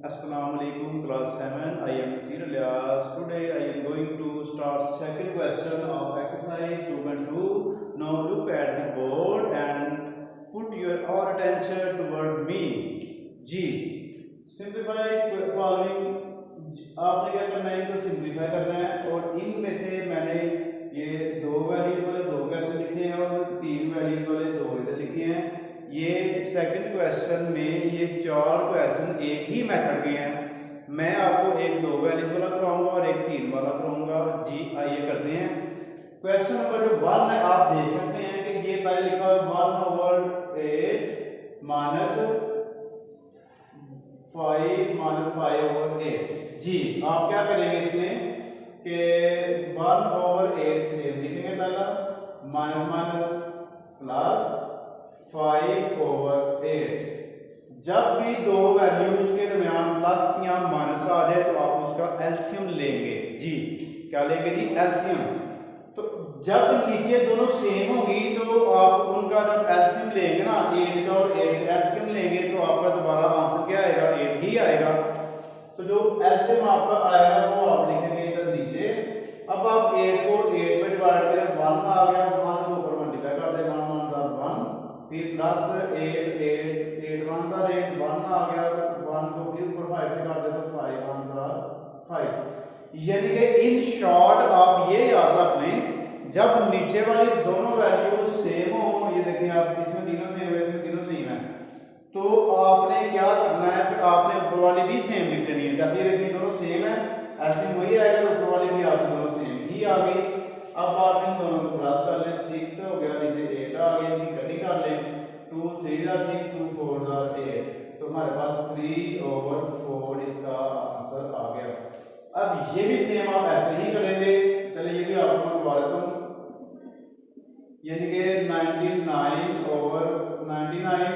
Assalamu alaikum, class 7. I am Nasir Ilyas. Today I am going to start second question of exercise 2.2. Now look at the board and put your all attention toward me. G. Simplify following. आपने क्या करना है, इनको simplify करना है और इनमें से मैंने ये दो वैल्यूज वाले दो कैसे लिखे हैं और तीन वैल्यूज वाले दो इधर लिखे हैं। ये सेकंड क्वेश्चन में ये चार क्वेश्चन एक ही मेथड के हैं। मैं आपको एक दो वैल्यूज वाला कराऊंगा और एक तीन वाला कराऊंगा। जी आइए करते हैं। क्वेश्चन नंबर जो 1 है, आप देख सकते हैं कि ये पहले लिखा है 1/8 माइनस 5/8। जी आप क्या करेंगे इसमें कि 1/8 से लिखेंगे पहला माइनस माइनस प्लस 5/8। जब भी दो वैल्यूज के दरमियान प्लस या माइनस आ जाए तो आप उसका एलसीएम लेंगे। जी क्या लेंगे जी? एलसीएम। तो जब नीचे दोनों सेम होगी तो आप उनका जब एलसीएम लेंगे ना, 8 का और 8 एलसीएम लेंगे तो आपका दोबारा आंसर क्या आएगा? 8 ही आएगा। तो जो एलसीएम आपका आएगा वो आप लिखेंगे इधर नीचे। अब आप 8 को 8 पे डिवाइड करें, 1 आ गया, 1 को ऊपर मल्टीप्लाई कर दें, 1 1 का 1, फिर प्लस 8 8 8 1 का 8 1 आ गया, 1 को फिर ऊपर 5 से काट दे तो 5 1 का 5। यानी कि इन शॉर्ट आप ये याद रख लें, जब नीचे वाली दोनों वैल्यू सेम हो, ये देखिए आप इसमें तीनों सेम है, इसमें तीनों सेम है, तो आपने क्या करना है कि आपने ऊपर वाली भी सेम लिख देनी है। जैसे ये देखिए दोनों सेम है, ऐसे वही आएगा, तो ऊपर वाली भी आपकी दोनों सेम ही आ गई। अब आप इन दोनों को प्लस कर लें, 6 हो गया, नीचे 8 आ गया, इनकी कटिंग कर लें, 2 3 6 2 4 8, तो हमारे पास 3/4 इसका आंसर आ गया। अब ये भी सेम आप ऐसे ही करेंगे। चलिए ये भी आपको मैं करवा देता हूँ, यानी कि 99/99।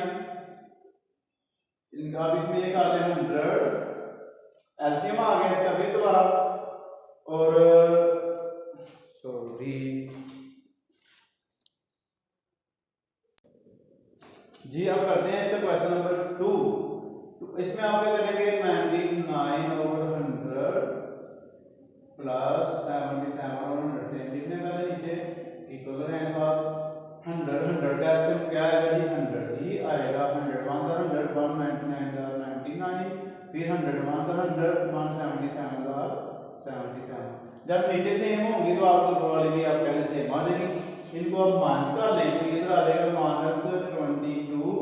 इनका भी इसमें ये कर लें 100, एलसीएम आ गया इसका फिर दोबारा, और सॉरी जी अब करते हैं इसका क्वेश्चन नंबर 2। तो इसमें आप क्या करेंगे, 99/100 प्लस 77/100 से लिखने पहले नीचे इक्वल है साथ 100 100 का एलसीएम क्या आएगा जी? 100 ही आएगा। 100 1 का 100 199 का 99, फिर 100 1 का 100 177 का 77। जब नीचे सेम होंगी तो आपको ऊपर वाली भी आप पहले सेम आ जाएगी। इनको आप माइनस कर लें तो इधर आ जाएगा -22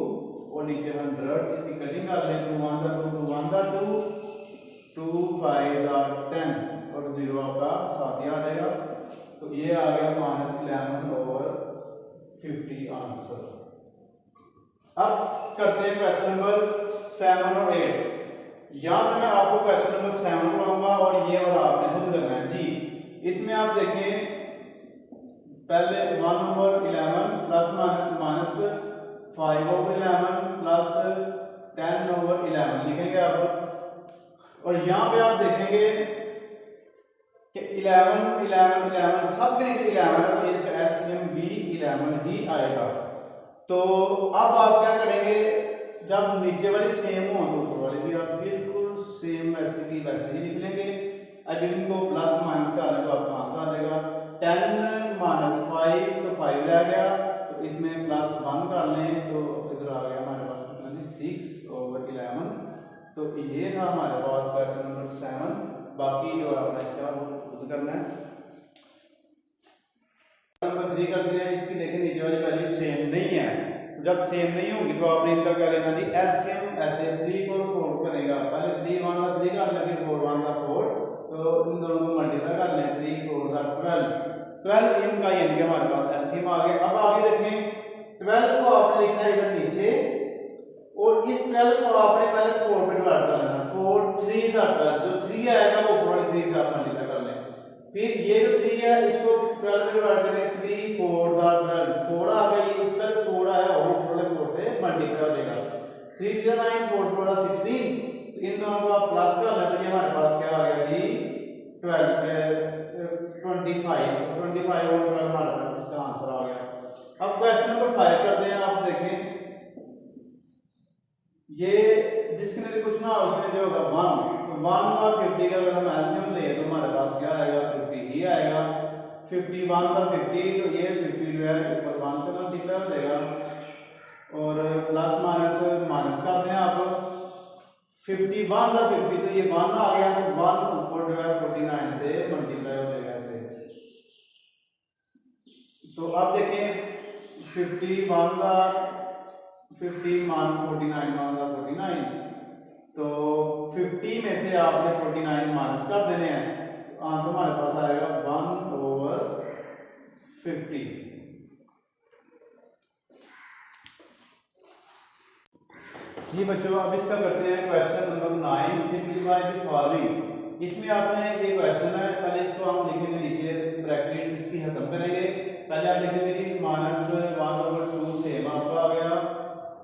और नीचे 100, इसकी कटिंग कर लें, 2 1 का 2 2 1 का 2 2 5 का 10 और 0 आपका साथ ही आ जाएगा। तो ये आ गया -11/50 आंसर। अब करते हैं क्वेश्चन नंबर 7 और 8। यहां से मैं आपको क्वेश्चन नंबर 7 पढ़ाऊंगा और ये वाला आपने खुद करना है। जी इसमें आप देखें पहले 1/11 प्लस माइनस माइनस 5/11 प्लस 10/11 लिखेंगे आप। और यहाँ पे आप देखेंगे कि 11 11 11 सब के नीचे 11 है, तो इसका एलसीएम भी 11 ही आएगा। तो अब आप क्या करेंगे, जब नीचे वाली सेम हो तो ऊपर वाली भी आप बिल्कुल सेम वैसे की वैसे ही लिख लेंगे। अब इनको प्लस माइनस का तो आपका आंसर आ जाएगा। 10 - 5 तो 5 रह गया, तो इसमें +1 कर लें तो इधर आ गया हमारे पास कितना जी? 6/11। तो ये था हमारे पास क्वेश्चन नंबर 7। बाकी जो आपने इसका वो खुद करना है। नंबर 3 करते हैं। इसकी देखें नीचे वाली वैल्यू सेम नहीं है, जब सेम नहीं होगी तो आपने इनका क्या लेना जी? एलसीएम। ऐसे 3 को 4 करेगा, पहले 3 1 का 3 कर लें, फिर 4 1 का 4, तो इन दोनों को मल्टीप्लाई कर लें, 3 4 का 12 इनका, यानी कि हमारे पास एलसीएम आ गया। अब आगे देखें, 12 को आपने लिखना है इधर नीचे और इस 12 को आपने पहले 4 पे डिवाइड कर लेना। 4 3 का 12, जो 3 आएगा वो ऊपर वाली 3 से आप मल्टीप्लाई कर लें। फिर ये जो 3 है इसको 12 पे डिवाइड करें, 3 4 का 12, 4 आ गई, इसका 4 आया और ऊपर वाले 4 से मल्टीप्लाई हो जाएगा। 3 3 9 4 4 16। तो इन दोनों को आप प्लस कर लें तो ये हमारे पास क्या आ गया जी? 25 और 12 हमारे पास इसका आंसर आ गया। अब क्वेश्चन नंबर 5 करते हैं। आप देखें ये जिसके लिए कुछ ना उसमें जो होगा 1 और 50 का अगर हम एलसीएम ले तो हमारे पास क्या आएगा 50 ही आएगा। 51 पर 50 तो ये 50 जो है ऊपर 1 से मल्टीप्लाई हो जाएगा और प्लस माइनस माइनस करते हैं आप 51 और 50 तो ये 1 आ गया तो 1 ऊपर जो है 49 से मल्टीप्लाई हो जाएगा ऐसे। तो अब देखें 51 का 50 माइनस 49 माइनस 49 तो 50 में से आपने 49 माइनस कर देने हैं तो आंसर हमारे पास आएगा 1/50। जी बच्चों अब इसका करते हैं question number 9 simplify the following. इसमें आपने ये क्वेश्चन है पहले इसको हम लिखेंगे नीचे ब्रैकेट इसकी खत्म करेंगे। पहले आप लिखेंगे कि -1/2 सेम आपका आ गया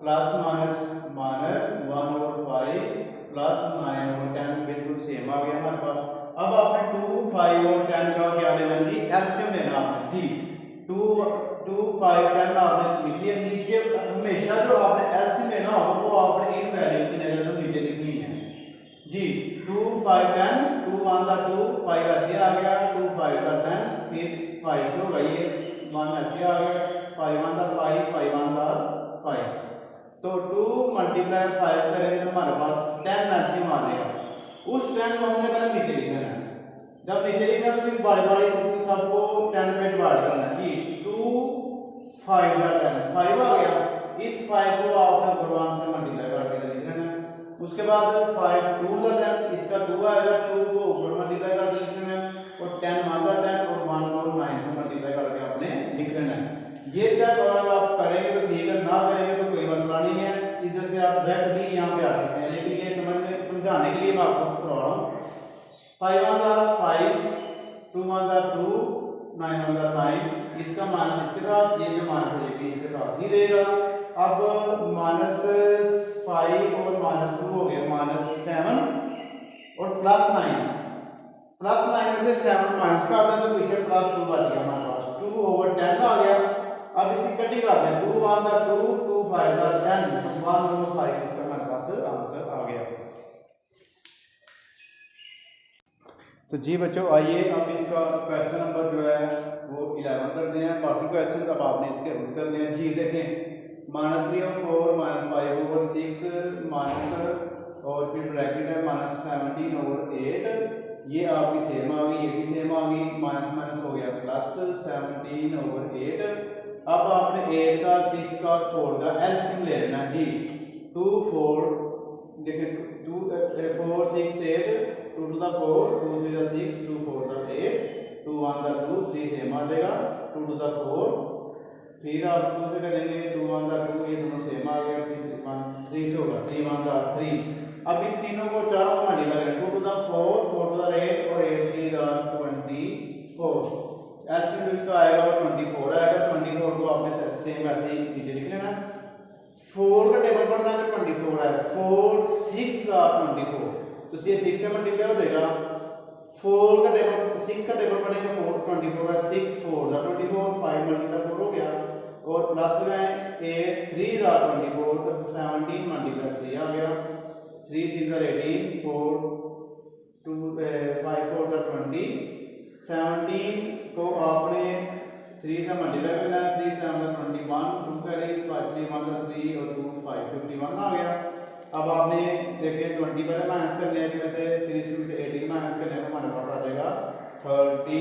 प्लस माइनस माइनस 1/5 प्लस 9/10 बिल्कुल सेम आ गया हमारे पास। अब आपने 2, 5 और 10 का क्या लेना जी एलसीएम लेना आपने जी 2, 5, 10 आपने लिख लिया। नीचे हमेशा जो आपने एलसीएम लेना होगा वो आपने इन वैल्यू की नजर में नीचे लिखनी है जी 2, 5, 10 2 1 2 5 ऐसे आ गया 2 5 का 10 फिर 5 से होगा ये 1 ऐसे आ गया 5 1 5 5 1 5 तो 2 मल्टीप्लाई 5 करेंगे तो हमारे पास 10 एलसीएम आ जाएगा। उस 10 को हमने पहले नीचे लिखना है। जब नीचे लिखना तो फिर बारी बारी सबको 10 में डिवाइड करना जी 2 5 का 10 5 आ गया। इस 5 को आपने ऊपर 1 से मल्टीप्लाई करके लिखना है। उसके बाद 5 2 का 10 इसका 2 आएगा 2 को ऊपर मल्टीप्लाई करके लिखना है और 10 1 का 10 और 1 को 9 से मल्टीप्लाई करके आपने लिखना है। ये स्टेप अगर आप करेंगे तो ठीक है, ना करेंगे तो कोई मसला नहीं है। इस तरह से आप डायरेक्ट भी यहाँ पे आ सकते हैं, लेकिन ये समझाने के लिए मैं आपको करवा रहा हूँ। 5 1 5 2 1 2 9 1 9 इसका माइनस इसके साथ ये जो माइनस है ये इसके साथ ही रहेगा। अब -5 और -2 हो गया -7 और +9 में से 7 माइनस कर दें तो पीछे +2 बच गया हमारे पास 2/10 आ गया। अब इसकी कटिंग करते हैं 2 1 2 2 5 10 1/5 इसका हमारे पास आंसर आ गया। तो जी बच्चों आइए अब इसका क्वेश्चन नंबर जो है वो 11 करते हैं। बाकी क्वेश्चन अब आपने इसके हल करने हैं जी। देखें -3/4 -5/6 माइनस और फिर ब्रैकेट है -17/8 ये आपकी सेम आ गई, ये भी सेम आ गई, माइनस माइनस हो गया +17/8। अब आपने 8 का 6 का 4 का एलसीएम ले लेना जी 2 4 देखिए 2 4 6 8 2 to the 4 2 3 6 2 4 8 2 1 2 3 सेम आ जाएगा 2 to the 4 फिर आप 2 से करेंगे 2 1 2 ये दोनों सेम आ गया फिर 3 से होगा 3 1 3। अब इन तीनों को चारों को मल्टीप्लाई करें 2 to the 4 4 to the 8 और 8 3 24 एलसीएम इसका आएगा और 24 आएगा। 24 को आपने सेम ऐसे ही नीचे लिख लेना। 4 का टेबल पढ़ना है 24 है 4 6 24 तो ये 6 से मल्टीप्लाई हो जाएगा। 4 का टेबल 6 का टेबल पढ़ेंगे 4 24 है 6 4 24 5 मल्टीप्लाई 4 हो गया और प्लस में 8 3 24 तो 17 मल्टीप्लाई 3 आ गया 3 6 18 4 2 5 4 20 17 को आपने 3 से मल्टीप्लाई करना है 3 से 21 2 करें 5 3 1 3 और 2 5 51 आ गया। अब आपने देखें 20 पहले माइनस करने हैं इसमें से 3 से 18 माइनस करने पर हमारे पास आ जाएगा 30।